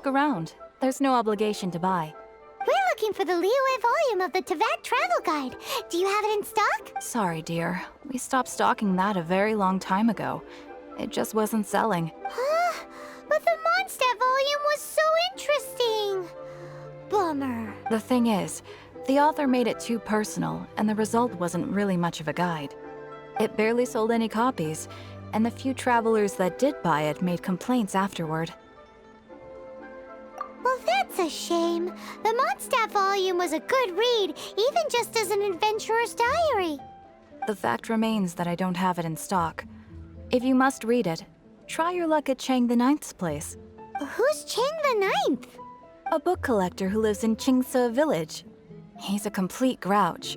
look around. There's no obligation to buy. We're looking for the liyue volume of the Teyvat Travel Guide. Do you have it in stock? Sorry, dear. We stopped stocking that a very long time ago. It just wasn't selling. Huh? But the Mondstadt volume was so interesting. Bummer. The thing is, the author made it too personal, and the result wasn't really much of a guide. It barely sold any copies, and the few travelers that did buy it made complaints afterward. Well, that's a shame. The Mondstadt volume was a good read, even just as an adventurer's diary. The fact remains that I don't have it in stock. If you must read it, try your luck at Chang the Ninth's place. Who's Chang the Ninth? A book collector who lives in Xingqiu village. He's a complete grouch,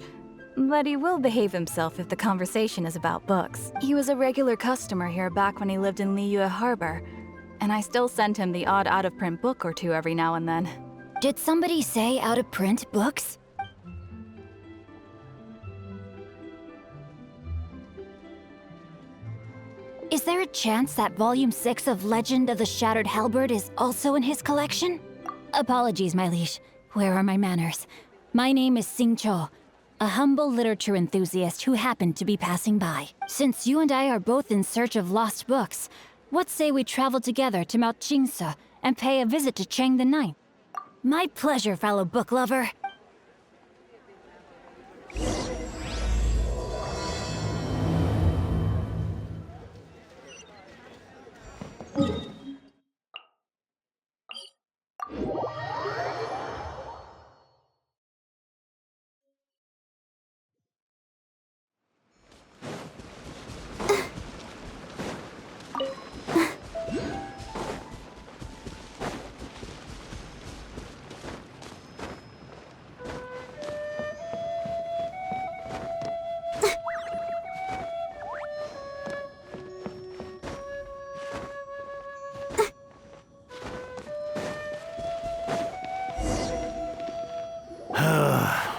but he will behave himself if the conversation is about books. He was a regular customer here back when he lived in Liyue Harbor, and I still send him the odd out-of-print book or two every now and then. Did somebody say out-of-print books? Is there a chance that Volume 6 of Legend of the Shattered Halberd is also in his collection? Apologies, my liege. Where are my manners? My name is Xingqiu, a humble literature enthusiast who happened to be passing by. Since you and I are both in search of lost books, what say we travel together to Mount Xingqiu and pay a visit to Chang the Ninth? My pleasure, fellow book lover.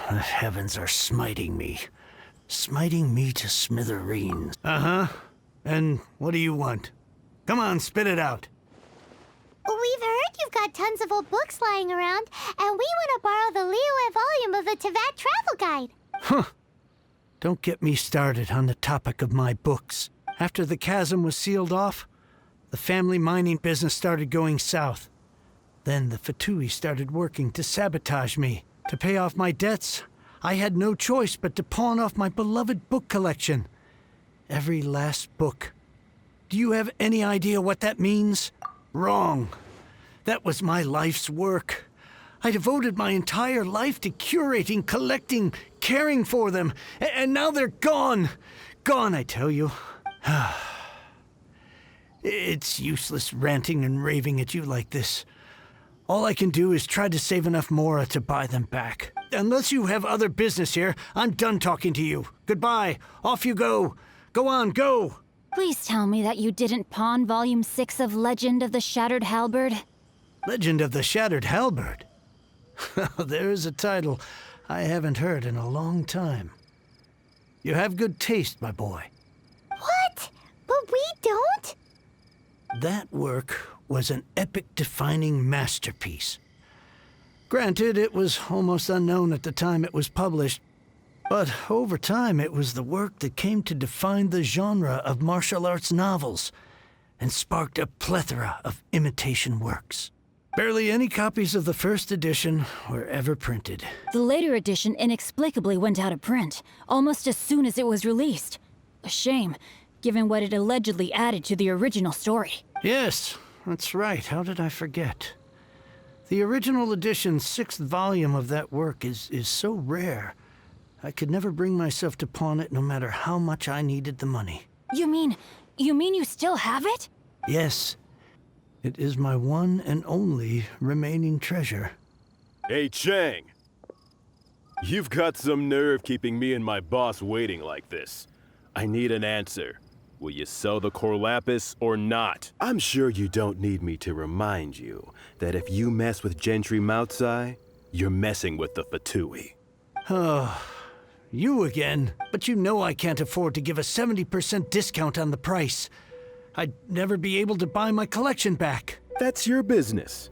The heavens are smiting me. Smiting me to smithereens. Uh-huh. And what do you want? Come on, spit it out. We've heard you've got tons of old books lying around, and we want to borrow the liyue volume of the Teyvat Travel Guide. Huh. Don't get me started on the topic of my books. After the chasm was sealed off, the family mining business started going south. Then the Fabulae started working to sabotage me. To pay off my debts, I had no choice but to pawn off my beloved book collection. Every last book. Do you have any idea what that means? Wrong. That was my life's work. I devoted my entire life to curating, collecting, caring for them, and now they're gone. Gone, I tell you. It's useless ranting and raving at you like this. All I can do is try to save enough mora to buy them back. Unless you have other business here, I'm done talking to you. Goodbye. Off you go. Go on, go. Please tell me that you didn't pawn Volume 6 of Legend of the Shattered Halberd. Legend of the Shattered Halberd? There's a title I haven't heard in a long time. You have good taste, my boy. What? But we don't? That work was an epic-defining masterpiece. Granted, it was almost unknown at the time it was published, but over time it was the work that came to define the genre of martial arts novels and sparked a plethora of imitation works. Barely any copies of the first edition were ever printed. The later edition inexplicably went out of print, almost as soon as it was released. A shame, given what it allegedly added to the original story. Yes, that's right. How did I forget? The original edition's 6th volume of that work is so rare. I could never bring myself to pawn it no matter how much I needed the money. You mean you still have it? Yes. It is my one and only remaining treasure. Hey, Chang. You've got some nerve keeping me and my boss waiting like this. I need an answer. Will you sell the core lapis or not? I'm sure you don't need me to remind you that if you mess with Gentry Moutsai, you're messing with the Fabulae. Oh, you again. But you know I can't afford to give a 70% discount on the price. I'd never be able to buy my collection back. That's your business.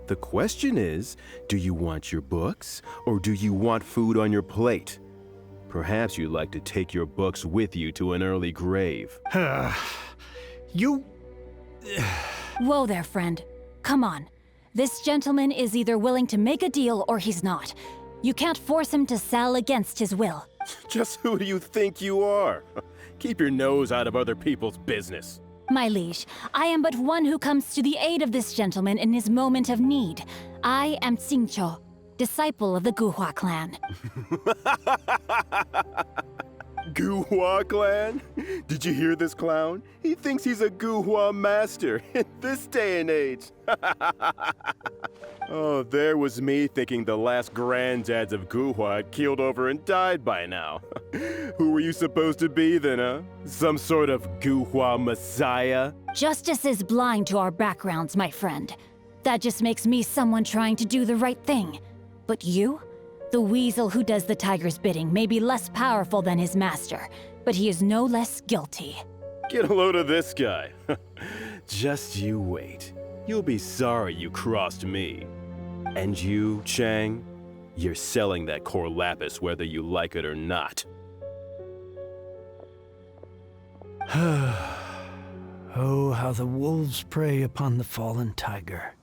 The question is, do you want your books, or do you want food on your plate? Perhaps you'd like to take your books with you to an early grave. You... Whoa there, friend. Come on. This gentleman is either willing to make a deal or he's not. You can't force him to sell against his will. Just who do you think you are? Keep your nose out of other people's business. My liege, I am but one who comes to the aid of this gentleman in his moment of need. I am Xingqiu, disciple of the Guhua clan. Guhua clan? Did you hear this clown? He thinks he's a Guhua master in this day and age. Oh, there was me thinking the last granddads of Guhua had keeled over and died by now. Who were you supposed to be then, huh? Some sort of Guhua messiah? Justice is blind to our backgrounds, my friend. That just makes me someone trying to do the right thing. But you? The weasel who does the tiger's bidding may be less powerful than his master, but he is no less guilty. Get a load of this guy. Just you wait. You'll be sorry you crossed me. And you, Chang, you're selling that core lapis whether you like it or not. Oh, how the wolves prey upon the fallen tiger.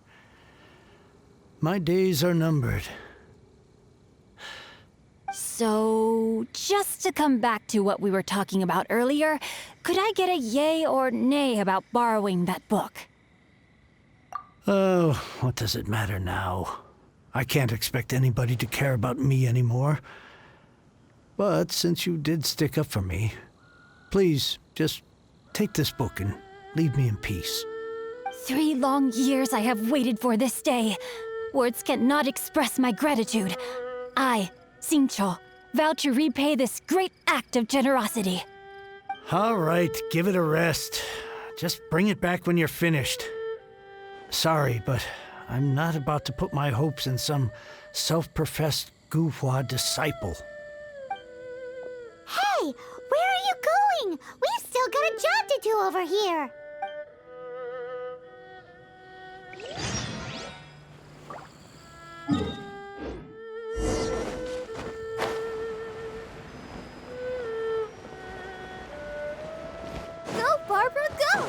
My days are numbered. So, just to come back to what we were talking about earlier, could I get a yay or nay about borrowing that book? Oh, what does it matter now? I can't expect anybody to care about me anymore. But since you did stick up for me, please, just take this book and leave me in peace. 3 long years I have waited for this day. Words cannot express my gratitude. I, Xingqiu, vow to repay this great act of generosity. All right, give it a rest. Just bring it back when you're finished. Sorry, but I'm not about to put my hopes in some self-professed Guhua disciple. Hey, where are you going? We've still got a job to do over here. Go, Barbara, go!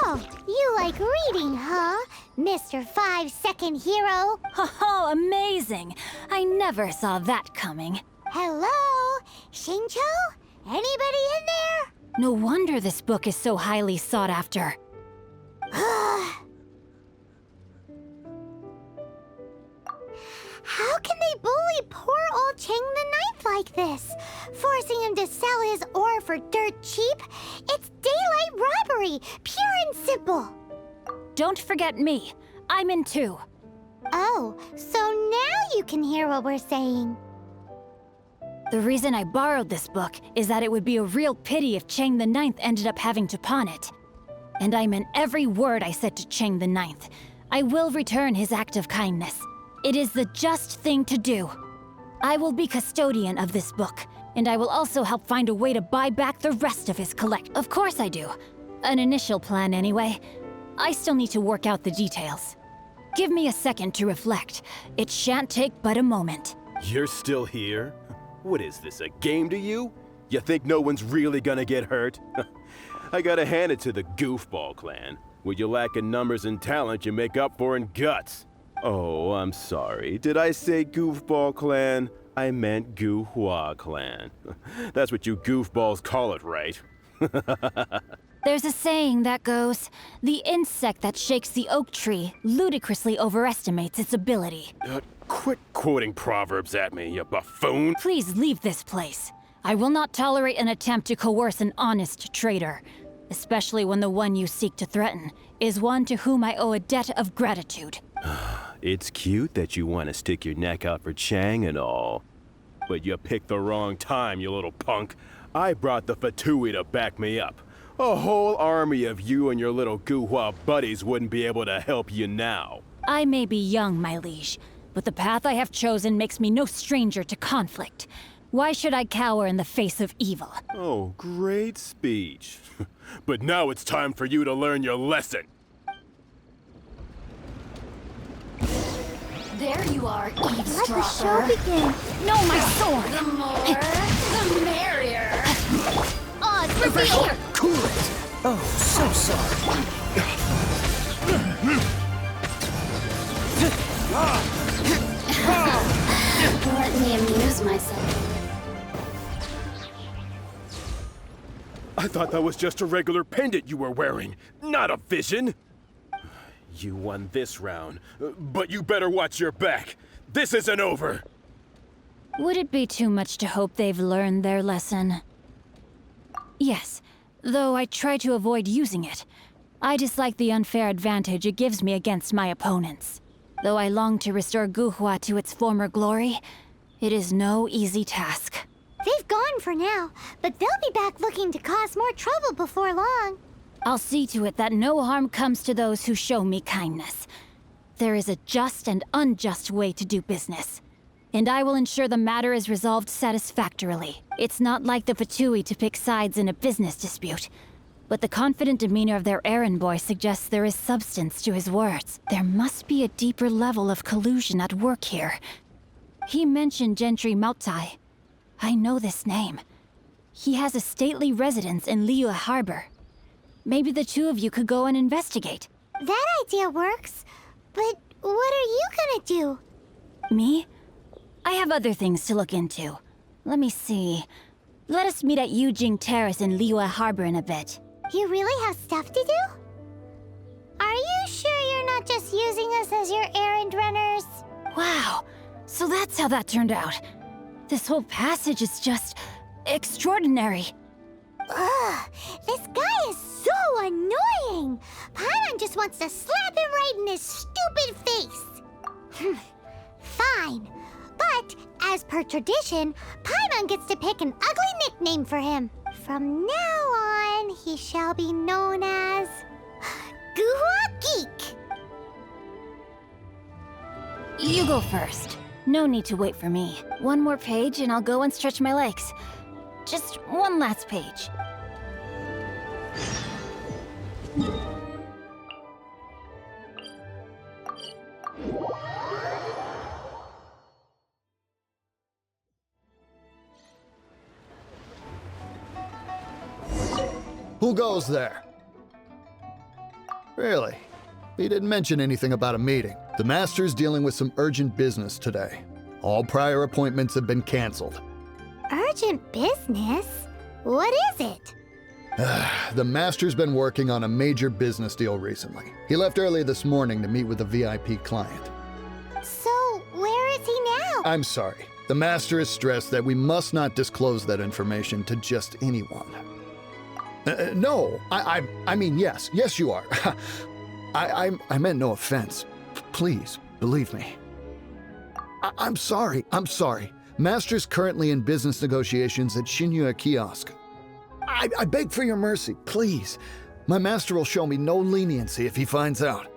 So, you like reading, huh? Mr. 5-second hero? Oh, amazing! I never saw that coming. Hello? Xingqiu? Anybody in there? No wonder this book is so highly sought after. How can they bully poor old Chang the Ninth like this? Forcing him to sell his ore for dirt cheap? It's daylight robbery, pure and simple. Don't forget me. I'm in too. Oh, so now you can hear what we're saying. The reason I borrowed this book is that it would be a real pity if Chang the Ninth ended up having to pawn it. And I meant every word I said to Chang the Ninth. I will return his act of kindness. It is the just thing to do. I will be custodian of this book, and I will also help find a way to buy back the rest of his collect. Of course I do. An initial plan anyway. I still need to work out the details. Give me a second to reflect. It shan't take but a moment. You're still here? What is this, a game to you? You think no one's really gonna get hurt? I gotta hand it to the Goofball clan. What you lack in numbers and talent, you make up for in guts. Oh, I'm sorry. Did I say Goofball clan? I meant Guhua clan. That's what you goofballs call it, right? There's a saying that goes, the insect that shakes the oak tree ludicrously overestimates its ability. Quit quoting proverbs at me, you buffoon. Please leave this place. I will not tolerate an attempt to coerce an honest trader, especially when the one you seek to threaten is one to whom I owe a debt of gratitude. It's cute that you want to stick your neck out for Chang and all. But you picked the wrong time, you little punk. I brought the Fatui to back me up. A whole army of you and your little Guhua buddies wouldn't be able to help you now. I may be young, my liege, but the path I have chosen makes me no stranger to conflict. Why should I cower in the face of evil? Oh, great speech. But now it's time for you to learn your lesson. There you are, Let the show begin. No, my sword! The more, the merrier. Oh, it's revealed. Cool it! Oh, so sorry. Let me amuse myself. I thought that was just a regular pendant you were wearing, not a vision. You won this round, but you better watch your back. This isn't over. Would it be too much to hope they've learned their lesson? Yes, though I try to avoid using it. I dislike the unfair advantage it gives me against my opponents. Though I long to restore Guhua to its former glory, it is no easy task. They've gone for now, but they'll be back looking to cause more trouble before long. I'll see to it that no harm comes to those who show me kindness. There is a just and unjust way to do business, and I will ensure the matter is resolved satisfactorily. It's not like the Fatui to pick sides in a business dispute, but the confident demeanor of their errand boy suggests there is substance to his words. There must be a deeper level of collusion at work here. He mentioned genshinimpact. I know this name. He has a stately residence in Liyue Harbor. Maybe the two of you could go and investigate. That idea works, but what are you gonna do? Me? I have other things to look into. Let me see. Let us meet at Yujing Terrace in Liyue Harbor in a bit. You really have stuff to do? Are you sure you're not just using us as your errand runners? Wow, so that's how that turned out. This whole passage is just extraordinary. Ugh, this guy is so annoying! Paimon just wants to slap him right in his stupid face. Fine, but as per tradition, Paimon gets to pick an ugly nickname for him. From now on, he shall be known as Guhua Geek. You go first. No need to wait for me. One more page and I'll go and stretch my legs. Just one last page. Who goes there? Really? He didn't mention anything about a meeting. The Master's dealing with some urgent business today. All prior appointments have been canceled. Urgent business? What is it? The Master's been working on a major business deal recently. He left early this morning to meet with a VIP client. So, where is he now? I'm sorry. The Master is stressed that we must not disclose that information to just anyone. No, I mean, yes. Yes, you are. I meant no offense. Please, believe me. I'm sorry. Master's currently in business negotiations at Xingqiu Kiosk. I beg for your mercy, please. My master will show me no leniency if he finds out.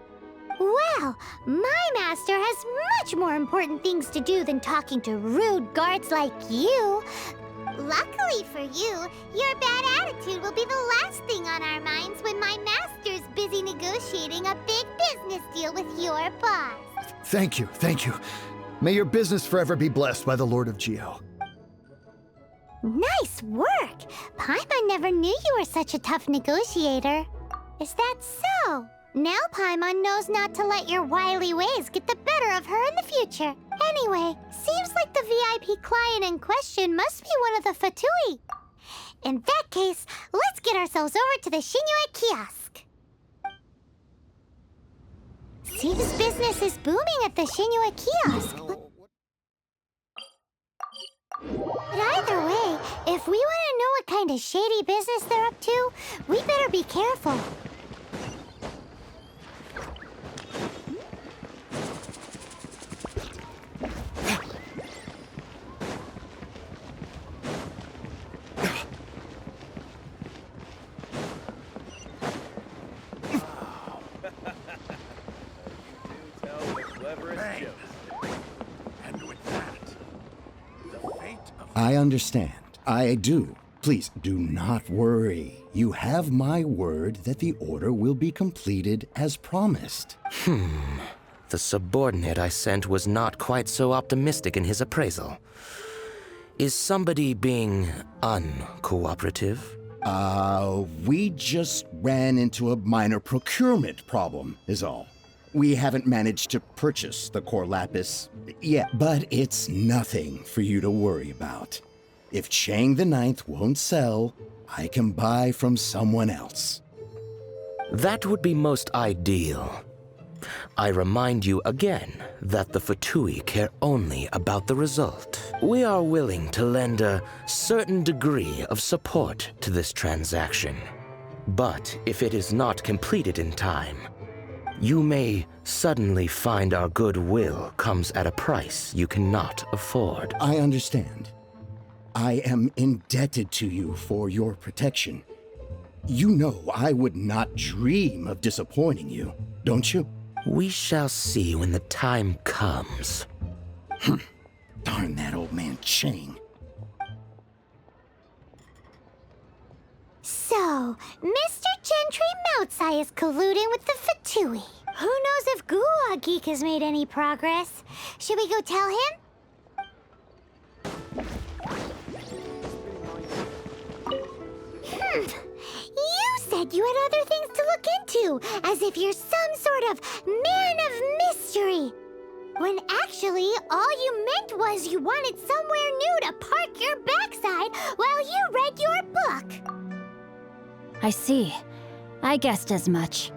Well, my master has much more important things to do than talking to rude guards like you. Luckily for you, your bad attitude will be the last thing on our minds when my master's busy negotiating a big business deal with your boss. Thank you. May your business forever be blessed by the Lord of Geo. Nice work! Paimon never knew you were such a tough negotiator. Is that so? Now Paimon knows not to let your wily ways get the better of her in the future. Anyway, seems like the VIP client in question must be one of the Fatui. In that case, let's get ourselves over to the Xingqiu Kiosk. Seems business is booming at the Xingqiu Kiosk. But either way, if we want to know what kind of shady business they're up to, we better be careful. cleverest Bang. joke. And with that, the fate of I understand. I do. Please do not worry. You have my word that the order will be completed as promised. The subordinate I sent was not quite so optimistic in his appraisal. Is somebody being uncooperative? We just ran into a minor procurement problem, is all. We haven't managed to purchase the core lapis yet, but it's nothing for you to worry about. If Chang the Ninth won't sell, I can buy from someone else. That would be most ideal. I remind you again that the Fatui care only about the result. We are willing to lend a certain degree of support to this transaction. But if it is not completed in time, you may suddenly find our goodwill comes at a price you cannot afford. I understand. I am indebted to you for your protection. You know I would not dream of disappointing you, don't you? We shall see when the time comes. Darn that old man Chang. So, Mr. Gentry Moutsai is colluding with the Fatui. Who knows if Guwa Geek has made any progress? Should we go tell him? You said you had other things to look into, as if you're some sort of man of mystery. When actually, all you meant was you wanted somewhere new to park your backside while you read your book. I see. I guessed as much.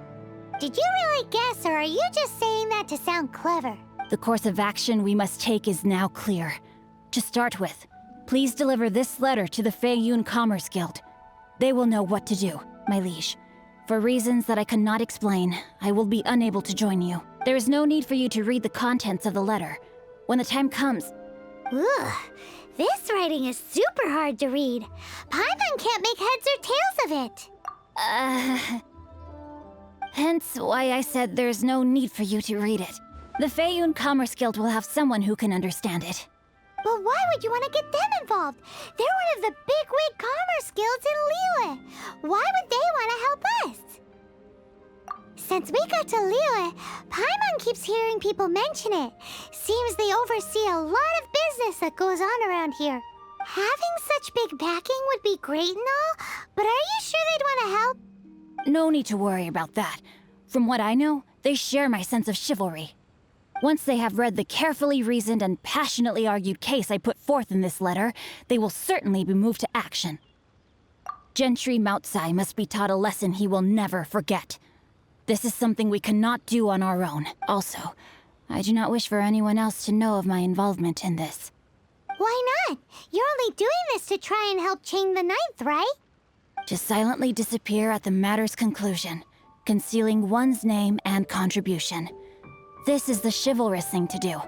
Did you really guess, or are you just saying that to sound clever? The course of action we must take is now clear. To start with, please deliver this letter to the Feiyun Commerce Guild. They will know what to do, my liege. For reasons that I cannot explain, I will be unable to join you. There is no need for you to read the contents of the letter. When the time comes... Ugh, this writing is super hard to read. Paimon can't make heads or tails of it. Hence why I said there's no need for you to read it. The Feiyun Commerce Guild will have someone who can understand it. But why would you want to get them involved? They're one of the bigwig commerce guilds in Liyue. Why would they want to help us? Since we got to Liyue, Paimon keeps hearing people mention it. Seems they oversee a lot of business that goes on around here. Having such big backing would be great and all, but are you sure they'd want to help? No need to worry about that. From what I know, they share my sense of chivalry. Once they have read the carefully reasoned and passionately argued case I put forth in this letter, they will certainly be moved to action. Gentry Moutsai must be taught a lesson he will never forget. This is something we cannot do on our own. Also, I do not wish for anyone else to know of my involvement in this. Why not? You're only doing this to try and help Chang the Ninth, right? To silently disappear at the matter's conclusion, concealing one's name and contribution. This is the chivalrous thing to do.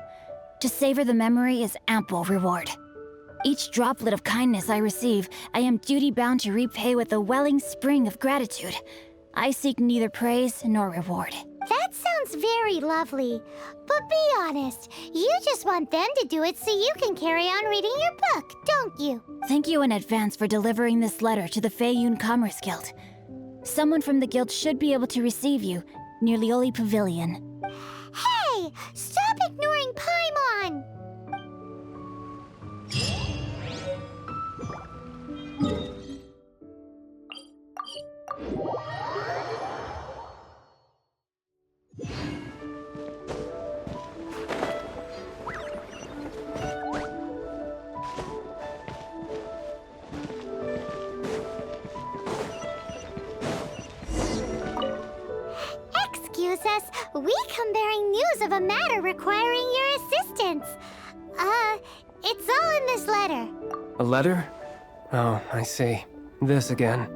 To savor the memory is ample reward. Each droplet of kindness I receive, I am duty-bound to repay with a welling spring of gratitude. I seek neither praise nor reward. That sounds very lovely. But be honest, you just want them to do it so you can carry on reading your book, don't you? Thank you in advance for delivering this letter to the Feiyun Commerce Guild. Someone from the guild should be able to receive you near Lioli Pavilion. Hey! Stop ignoring Paimon! Excuse us, we come bearing news of a matter requiring your assistance. It's all in this letter. A letter? Oh, I see. This again.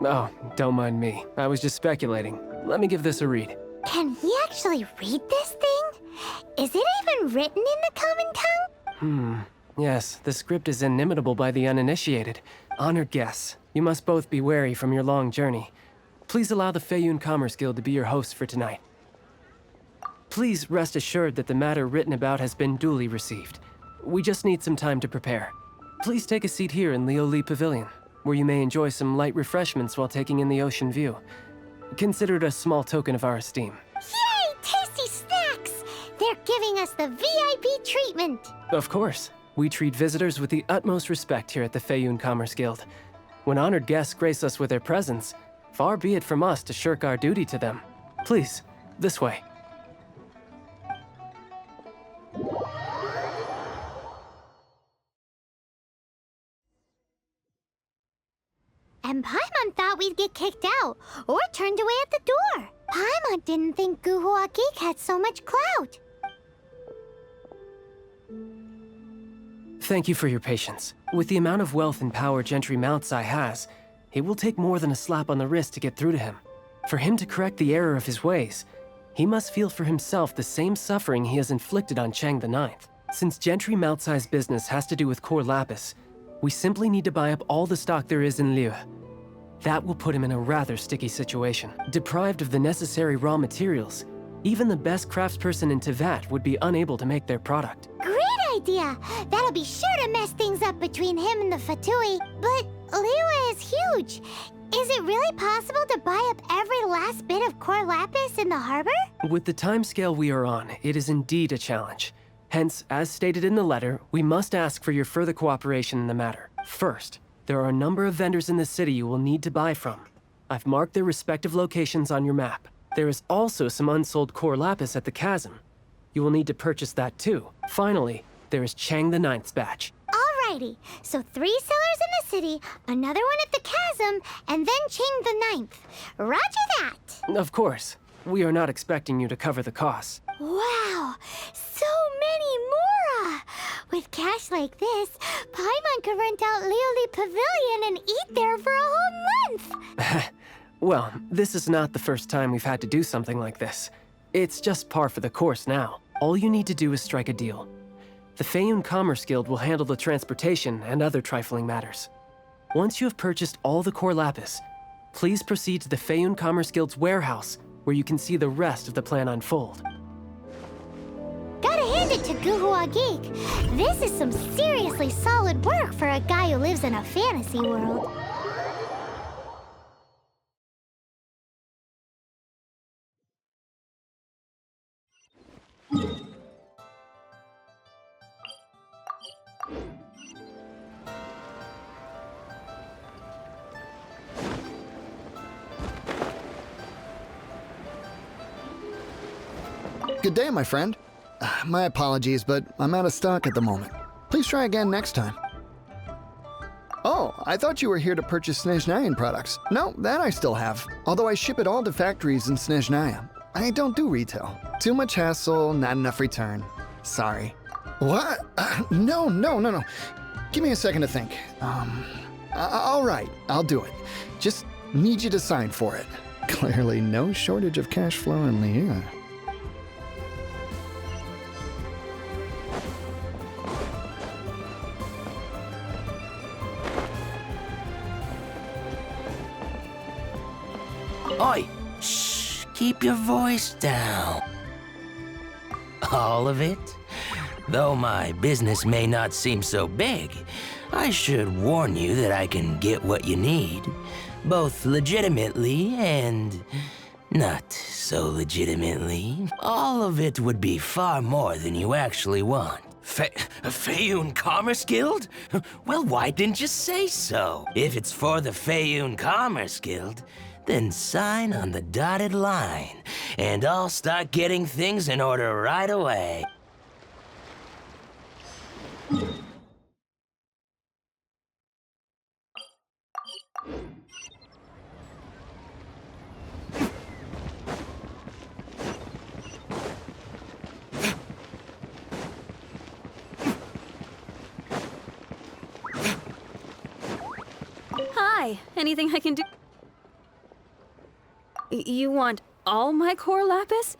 Oh, don't mind me. I was just speculating. Let me give this a read. Can we actually read this thing? Is it even written in the common tongue? Yes, the script is inimitable by the uninitiated. Honored guests, you must both be wary from your long journey. Please allow the Feiyun Commerce Guild to be your host for tonight. Please rest assured that the matter written about has been duly received. We just need some time to prepare. Please take a seat here in Liyue Pavilion, where you may enjoy some light refreshments while taking in the ocean view. Consider it a small token of our esteem. Yay! Tasty snacks! They're giving us the VIP treatment. Of course. We treat visitors with the utmost respect here at the Feiyun Commerce Guild. When honored guests grace us with their presence, far be it from us to shirk our duty to them. Please, this way. And Paimon thought we'd get kicked out, or turned away at the door. Paimon didn't think Guhua Geek had so much clout. Thank you for your patience. With the amount of wealth and power Gentry Mount Sai has, it will take more than a slap on the wrist to get through to him. For him to correct the error of his ways, he must feel for himself the same suffering he has inflicted on Chang the Ninth. Since Gentry Mount Sai's business has to do with core lapis, we simply need to buy up all the stock there is in Liyue. That will put him in a rather sticky situation. Deprived of the necessary raw materials, even the best craftsperson in Tevat would be unable to make their product. Great idea! That'll be sure to mess things up between him and the Fatui. But Liyue is huge. Is it really possible to buy up every last bit of core lapis in the harbor? With the timescale we are on, it is indeed a challenge. Hence, as stated in the letter, we must ask for your further cooperation in the matter. First, there are a number of vendors in the city you will need to buy from. I've marked their respective locations on your map. There is also some unsold core lapis at the chasm. You will need to purchase that too. Finally, there is Chang the Ninth's batch. Alrighty, so 3 sellers in the city, another one at the chasm, and then Chang the Ninth. Roger that! Of course. We are not expecting you to cover the costs. Wow, so many more! With cash like this, Paimon could rent out Liyue Pavilion and eat there for a whole month! Well, this is not the first time we've had to do something like this. It's just par for the course now. All you need to do is strike a deal. The Feiyun Commerce Guild will handle the transportation and other trifling matters. Once you have purchased all the core lapis, please proceed to the Feiyun Commerce Guild's warehouse, where you can see the rest of the plan unfold. Gotta hand it to Guhua Geek. This is some seriously solid work for a guy who lives in a fantasy world. Good day, my friend. My apologies, but I'm out of stock at the moment. Please try again next time. Oh, I thought you were here to purchase Snezhnayan products. No, that I still have. Although I ship it all to factories in Snezhnaya. I don't do retail. Too much hassle, not enough return. Sorry. What? No. Give me a second to think. All right, I'll do it. Just need you to sign for it. Clearly no shortage of cash flow in Liyue. Oi! Shh! Keep your voice down. All of it? Though my business may not seem so big, I should warn you that I can get what you need, both legitimately and not so legitimately. All of it would be far more than you actually want. Feiyun Commerce Guild? Well, why didn't you say so? If it's for the Feiyun Commerce Guild, then sign on the dotted line, and I'll start getting things in order right away. Hi, anything I can do? You want all my core lapis?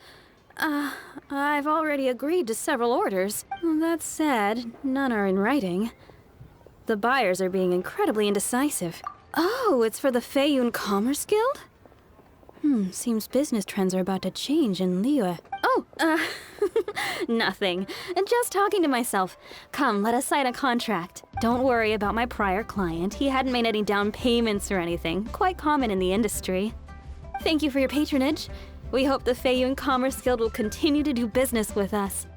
I've already agreed to several orders. That said, none are in writing. The buyers are being incredibly indecisive. Oh, it's for the Feiyun Commerce Guild? Seems business trends are about to change in Liyue. Oh, nothing. Just talking to myself. Come, let us sign a contract. Don't worry about my prior client. He hadn't made any down payments or anything. Quite common in the industry. Thank you for your patronage. We hope the Feiyun Commerce Guild will continue to do business with us.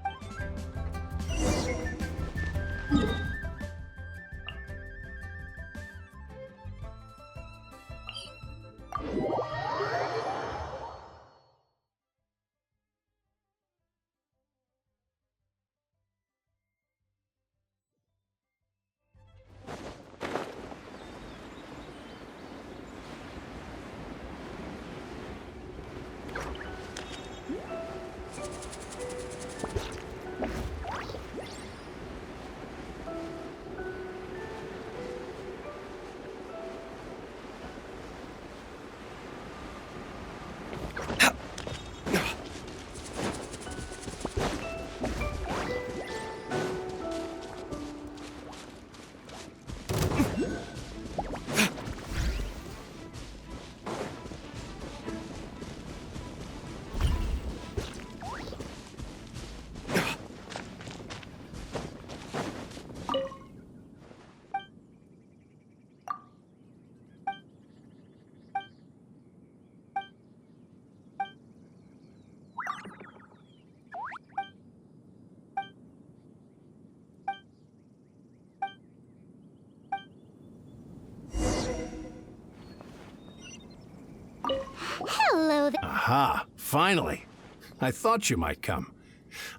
Hello there. Aha, finally. I thought you might come.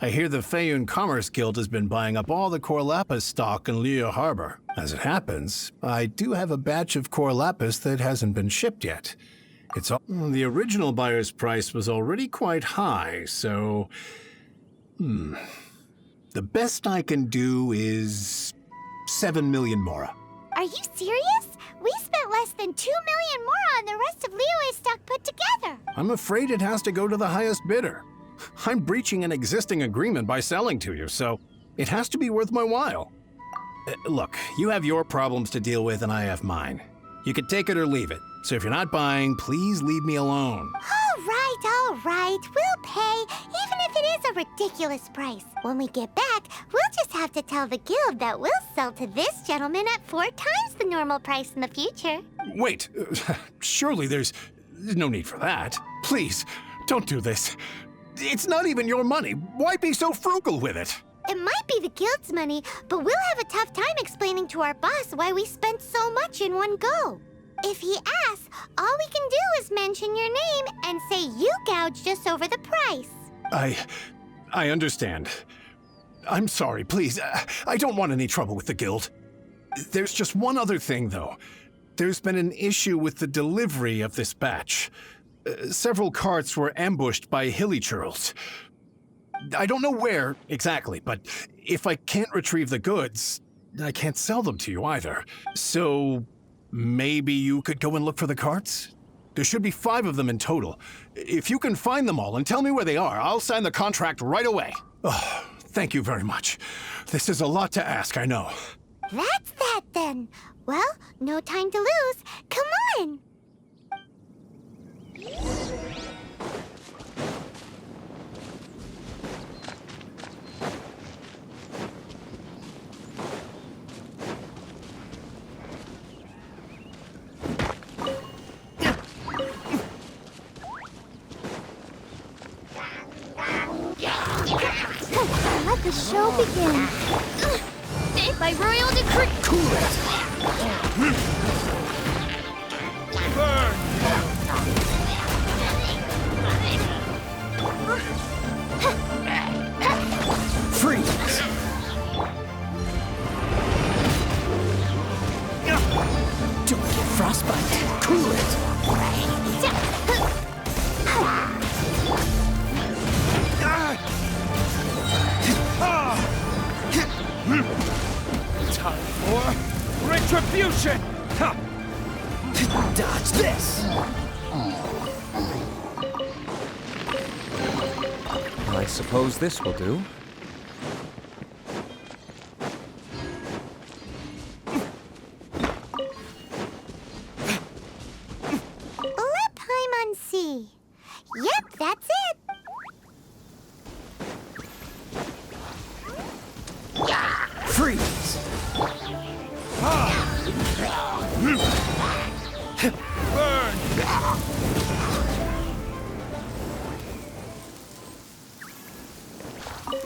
I hear the Feiyun Commerce Guild has been buying up all the core lapis stock in Liyue Harbor. As it happens, I do have a batch of core lapis that hasn't been shipped yet. The original buyer's price was already quite high, so... The best I can do is 7 million mora. Are you serious? We spent less than 2 million more on the rest of Liyue's stock put together. I'm afraid it has to go to the highest bidder. I'm breaching an existing agreement by selling to you, so it has to be worth my while. Look, you have your problems to deal with and I have mine. You can take it or leave it. So if you're not buying, please leave me alone. All right. We'll pay, even if it is a ridiculous price. When we get back, we'll just have to tell the guild that we'll sell to this gentleman at 4 times the normal price in the future. Wait, surely there's no need for that. Please, don't do this. It's not even your money. Why be so frugal with it? It might be the guild's money, but we'll have a tough time explaining to our boss why we spent so much in one go. If he asks, all we can do is mention your name and say you gouged us over the price. I understand. I'm sorry, please. I don't want any trouble with the guild. There's just one other thing, though. There's been an issue with the delivery of this batch. Several carts were ambushed by hilly churls. I don't know where exactly, but if I can't retrieve the goods, I can't sell them to you either. So maybe you could go and look for the carts? There should be 5 of them in total. If you can find them all and tell me where they are, I'll sign the contract right away. Oh, thank you very much. This is a lot to ask, I know. That's that then. Well, no time to lose. Come on! Let the show begin. By royal decree. Cool it! Freeze! Don't get frostbite. Cool it! Time for retribution! Dodge this! I suppose this will do. Paimon C. Yep, that's it.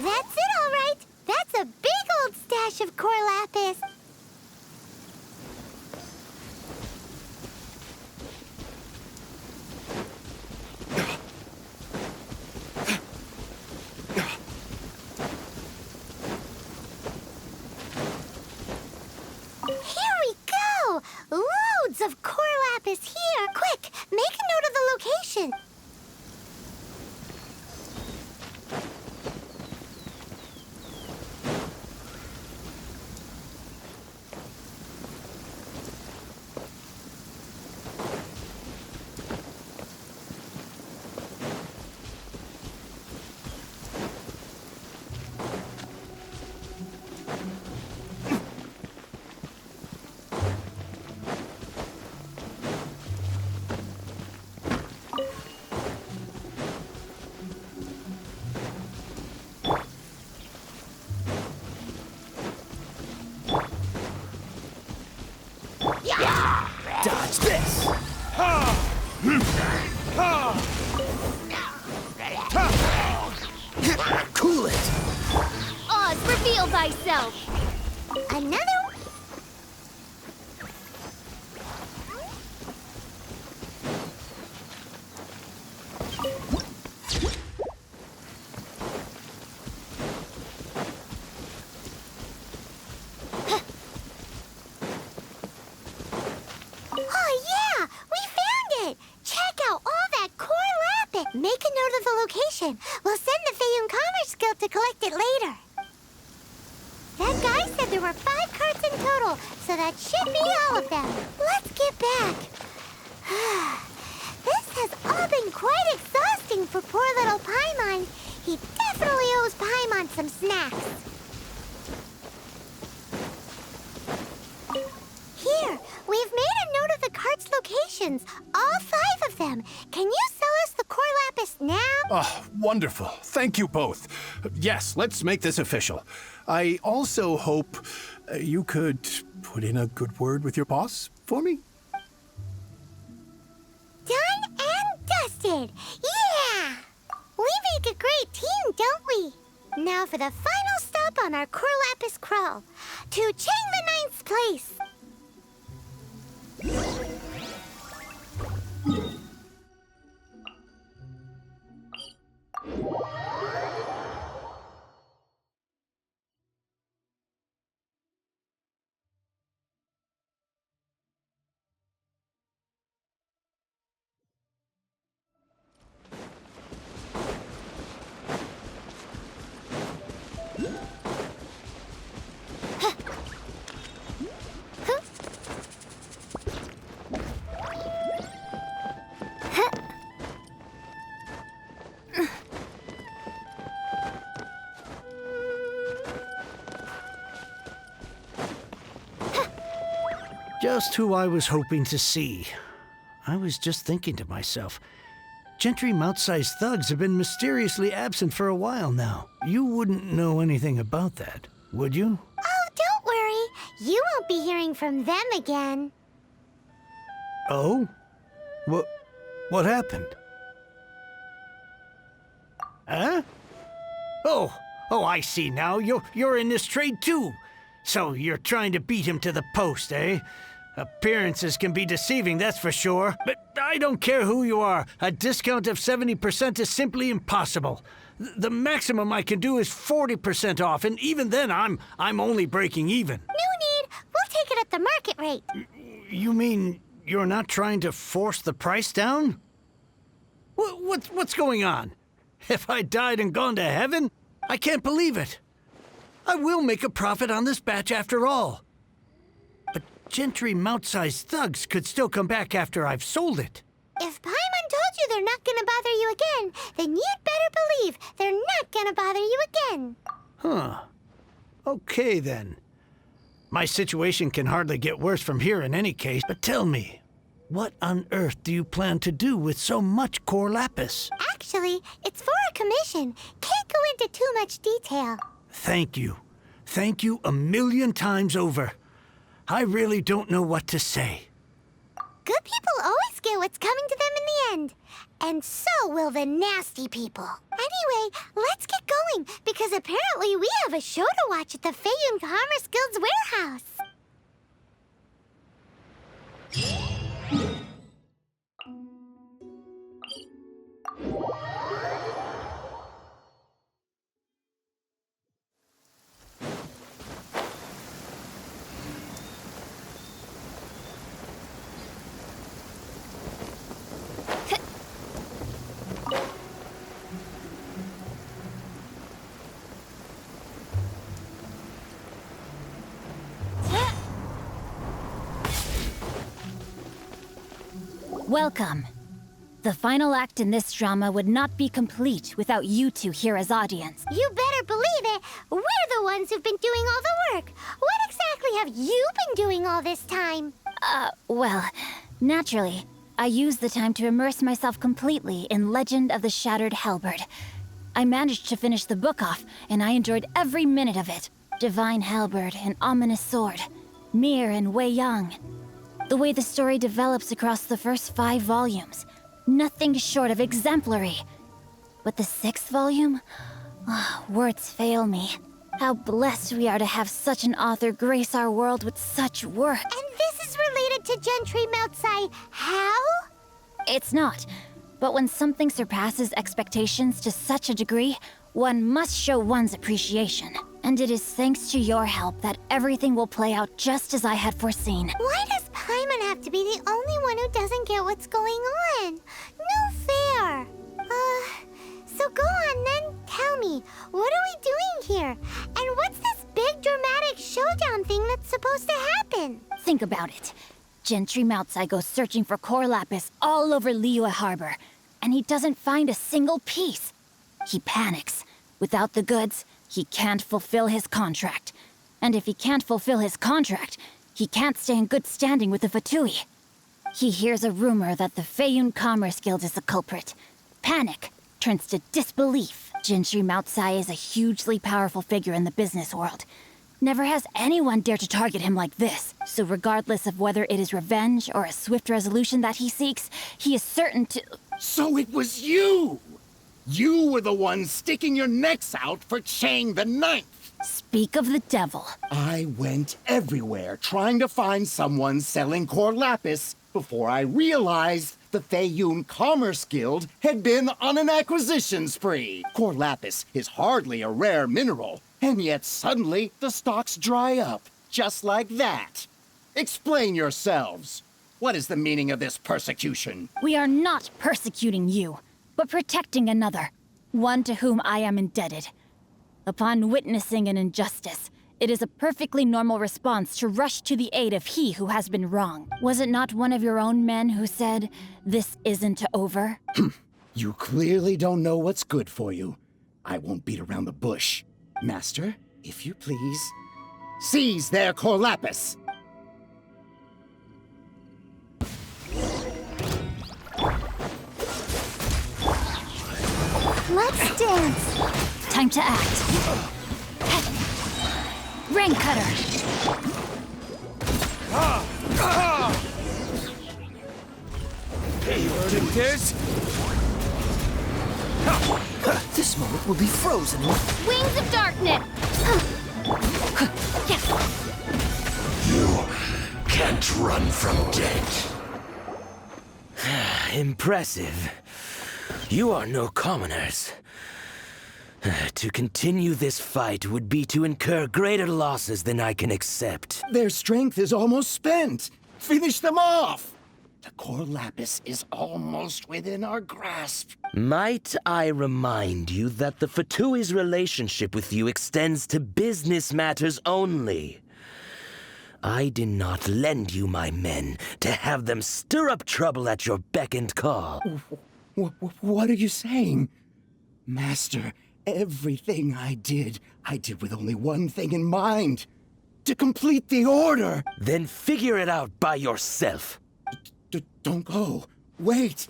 That's it, all right. That's a big old stash of core lapis. Here we go! Loads of core lapis here. Quick, make a note of the location. Dodge this! Cool it! Oz, reveal thyself! Another one? Oh, yeah! We found it! Check out all that core lapis! Make a note of the location. We'll send the Fayum Commerce Guild to collect it later. That guy said there were 5 carts in total, so that should be all of them. Let's get back. This has all been quite exhausting for poor little Paimon. He definitely owes Paimon some snacks. Here, we've made a note of the cart's locations, all 5 of them. Can you sell us the core lapis now? Oh, wonderful. Thank you both. Yes, let's make this official. I also hope you could put in a good word with your boss for me. Done and dusted. Yeah! We make a great team, don't we? Now for the final stop on our core lapis crawl. To Chang the Ninth's place. Just who I was hoping to see. I was just thinking to myself, gentry mount-sized thugs have been mysteriously absent for a while now. You wouldn't know anything about that, would you? Oh, don't worry. You won't be hearing from them again. Oh? What happened? Huh? Oh, I see now. You're in this trade too. So you're trying to beat him to the post, eh? Appearances can be deceiving, that's for sure. But I don't care who you are. A discount of 70% is simply impossible. The maximum I can do is 40% off, and even then I'm only breaking even. No need. We'll take it at the market rate. You mean you're not trying to force the price down? What's going on? Have I died and gone to heaven? I can't believe it. I will make a profit on this batch after all. But gentry mount-sized thugs could still come back after I've sold it. If Paimon told you they're not gonna bother you again, then you'd better believe they're not gonna bother you again. Huh. Okay, then. My situation can hardly get worse from here in any case, but tell me, what on earth do you plan to do with so much core lapis? Actually, it's for a commission. Can't go into too much detail. Thank you. Thank you a million times over. I really don't know what to say. Good people always get what's coming to them in the end. And so will the nasty people. Anyway, let's get going, because Because apparently we have a show to watch at the Feiyun Commerce Guild's warehouse. Welcome. The final act in this drama would not be complete without you two here as audience. You better believe it. We're the ones who've been doing all the work. What exactly have you been doing all this time? Well, naturally, I used the time to immerse myself completely in Legend of the Shattered Halberd. I managed to finish the book off, and I enjoyed every minute of it. Divine Halberd, an ominous sword. Mir and Wei Yang. The way the story develops across the first 5 volumes. Nothing short of exemplary. But the 6th volume? Words fail me. How blessed we are to have such an author grace our world with such work. And this is related to Gentry Moutsai. How? It's not. But when something surpasses expectations to such a degree, one must show one's appreciation. And it is thanks to your help that everything will play out just as I had foreseen. Why does Paimon have to be the only one who doesn't get what's going on? No fair. So go on then, tell me, what are we doing here? And what's this big dramatic showdown thing that's supposed to happen? Think about it. Gentry Moutsai goes searching for core lapis all over Liyue Harbor, and he doesn't find a single piece. He panics. Without the goods, he can't fulfill his contract. And if he can't fulfill his contract, he can't stay in good standing with the Fatui. He hears a rumor that the Feiyun Commerce Guild is the culprit. Panic turns to disbelief. Gentry Moutsai is a hugely powerful figure in the business world. Never has anyone dared to target him like this. So regardless of whether it is revenge or a swift resolution that he seeks, he is certain to... So it was you! You were the one sticking your necks out for Chang the Ninth. Speak of the devil. I went everywhere trying to find someone selling core lapis before I realized the Feiyun Commerce Guild had been on an acquisition spree. Core lapis is hardly a rare mineral, and yet suddenly the stocks dry up, just like that. Explain yourselves. What is the meaning of this persecution? We are not persecuting you, but protecting another, one to whom I am indebted. Upon witnessing an injustice, it is a perfectly normal response to rush to the aid of he who has been wrong. Was it not one of your own men who said, "This isn't over"? You clearly don't know what's good for you. I won't beat around the bush. Master, if you please, seize their core lapis. Let's dance. Time to act. Rain cutter. Heard this? This moment will be frozen. Wings of darkness! You can't run from death. Impressive. You are no commoners. To continue this fight would be to incur greater losses than I can accept. Their strength is almost spent. Finish them off. The core lapis is almost within our grasp. Might I remind you that the Fatui's relationship with you extends to business matters only? I did not lend you my men to have them stir up trouble at your beck and call. What are you saying? Master, everything I did with only one thing in mind. To complete the order. Then figure it out by yourself. Don't go. Wait.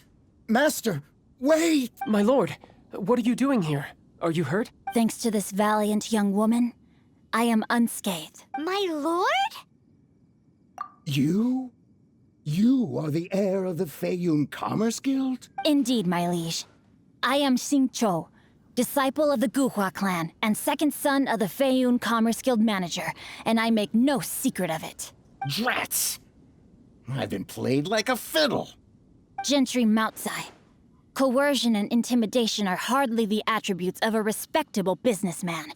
Master, wait! My lord, what are you doing here? Are you hurt? Thanks to this valiant young woman, I am unscathed. My lord? You? You are the heir of the Feiyun Commerce Guild? Indeed, my liege. I am Xingqiu, disciple of the Guhua clan, and second son of the Feiyun Commerce Guild manager, and I make no secret of it. Drats! I've been played like a fiddle. Gentry Moutsai. Coercion and intimidation are hardly the attributes of a respectable businessman.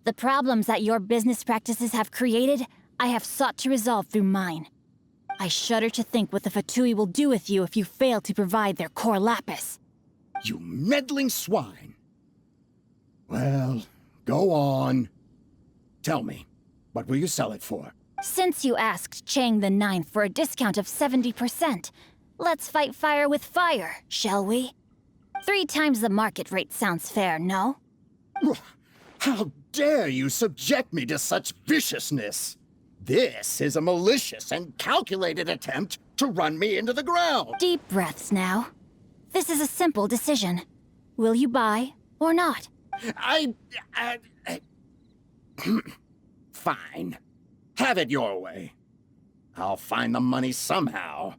The problems that your business practices have created, I have sought to resolve through mine. I shudder to think what the Fatui will do with you if you fail to provide their core lapis. You meddling swine. Well, go on. Tell me, what will you sell it for? Since you asked Chang the Ninth for a discount of 70%, let's fight fire with fire, shall we? 3 times the market rate sounds fair, no? How dare you subject me to such viciousness? This is a malicious and calculated attempt to run me into the ground. Deep breaths now. This is a simple decision. Will you buy or not? Fine. Have it your way. I'll find the money somehow.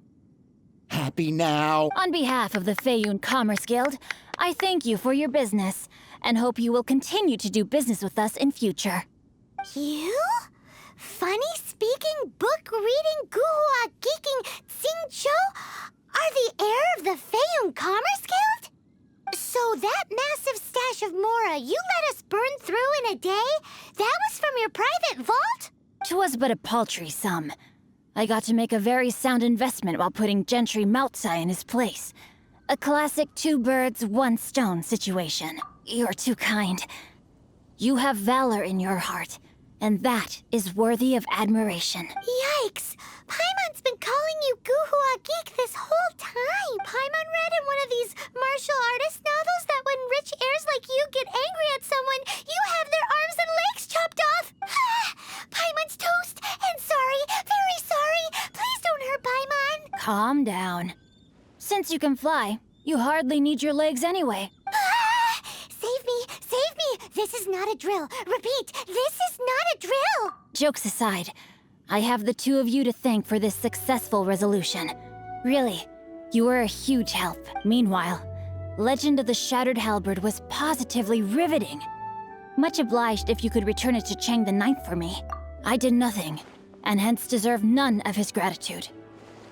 Happy now? On behalf of the Feiyun Commerce Guild, I thank you for your business, and hope you will continue to do business with us in future. You? Funny-speaking, book-reading, guhua geeking Xingqiu are the heir of the Feiyun Commerce Guild? So that massive stash of Mora you let us burn through in a day, that was from your private vault? 'Twas but a paltry sum. I got to make a very sound investment while putting Gentry Moutsai in his place. A classic 2 birds, 1 stone situation. You're too kind. You have valor in your heart, and that is worthy of admiration. Yikes! Paimon's been calling you Guhua Geek this whole time. Paimon read in one of these martial artist novels that when rich heirs like you get angry at someone, you have their arms and legs chopped off. Paimon's toast, and sorry, very sorry. Please don't hurt Paimon. Calm down. Since you can fly, you hardly need your legs anyway. Save me! Save me! This is not a drill. Repeat, this is not a drill! Jokes aside, I have the 2 of you to thank for this successful resolution. Really, you were a huge help. Meanwhile, Legend of the Shattered Halberd was positively riveting. Much obliged if you could return it to Chang the Ninth for me. I did nothing, and hence deserve none of his gratitude.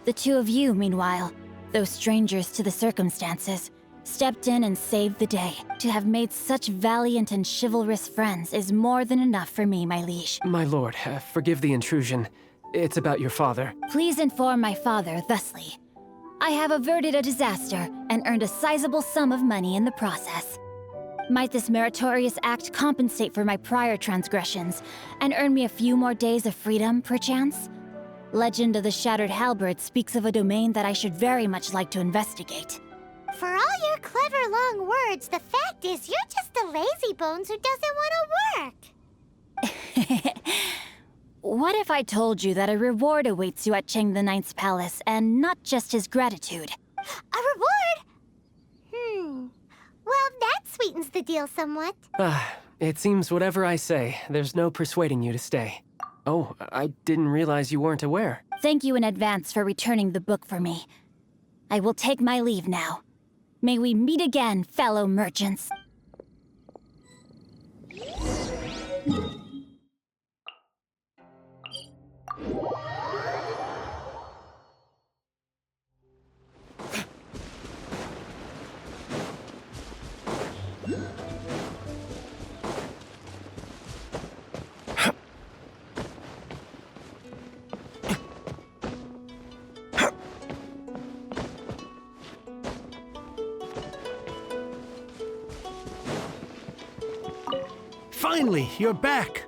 The 2 of you, meanwhile, though strangers to the circumstances, stepped in and saved the day. To have made such valiant and chivalrous friends is more than enough for me, my liege. My lord, forgive the intrusion. It's about your father. Please inform my father thusly. I have averted a disaster and earned a sizable sum of money in the process. Might this meritorious act compensate for my prior transgressions and earn me a few more days of freedom, perchance? Legend of the Shattered Halberd speaks of a domain that I should very much like to investigate. For all your clever long words, the fact is you're just a lazy bones who doesn't want to work. What if I told you that a reward awaits you at Chang the Ninth's palace, and not just his gratitude? A reward? Well, that sweetens the deal somewhat. It seems whatever I say, there's no persuading you to stay. Oh, I didn't realize you weren't aware. Thank you in advance for returning the book for me. I will take my leave now. May we meet again, fellow merchants. Finally, you're back.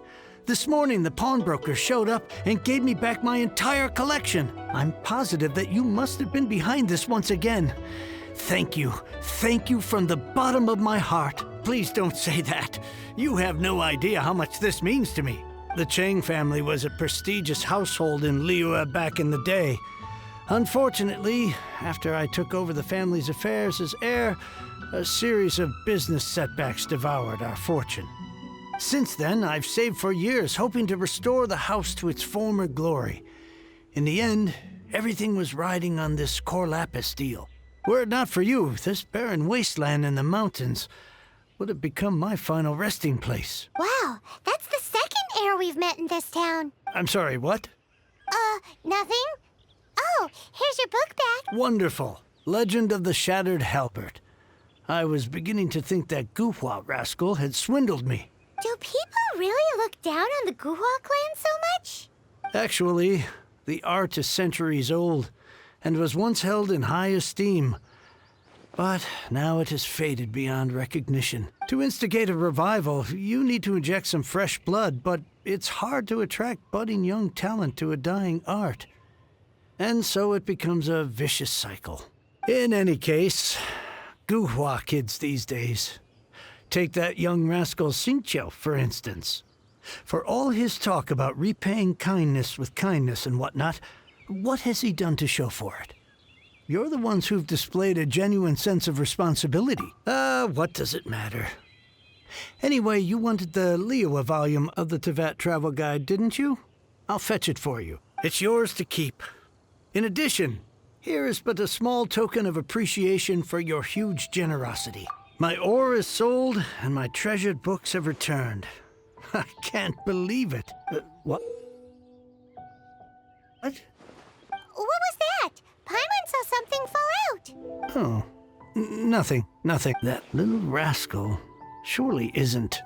This morning, the pawnbroker showed up and gave me back my entire collection. I'm positive that you must have been behind this once again. Thank you. Thank you from the bottom of my heart. Please don't say that. You have no idea how much this means to me. The Chang family was a prestigious household in Liyue back in the day. Unfortunately, after I took over the family's affairs as heir, a series of business setbacks devoured our fortune. Since then, I've saved for years, hoping to restore the house to its former glory. In the end, everything was riding on this core lapis deal. Were it not for you, this barren wasteland in the mountains would have become my final resting place. Wow, that's the second heir we've met in this town. I'm sorry, what? Nothing? Oh, here's your book back. Wonderful. Legend of the Shattered Halberd. I was beginning to think that Guhua rascal had swindled me. Do people really look down on the Guhua clan so much? Actually, the art is centuries old and was once held in high esteem. But now it has faded beyond recognition. To instigate a revival, you need to inject some fresh blood, but it's hard to attract budding young talent to a dying art. And so it becomes a vicious cycle. In any case, Guhua kids these days. Take that young rascal Xingqiu, for instance. For all his talk about repaying kindness with kindness and whatnot, what has he done to show for it? You're the ones who've displayed a genuine sense of responsibility. What does it matter? Anyway, you wanted the liyue volume of the Teyvat travel guide, didn't you? I'll fetch it for you. It's yours to keep. In addition, here is but a small token of appreciation for your huge generosity. My ore is sold, and my treasured books have returned. I can't believe it. What? What? What was that? Paimon saw something fall out. Oh, nothing. That little rascal surely isn't.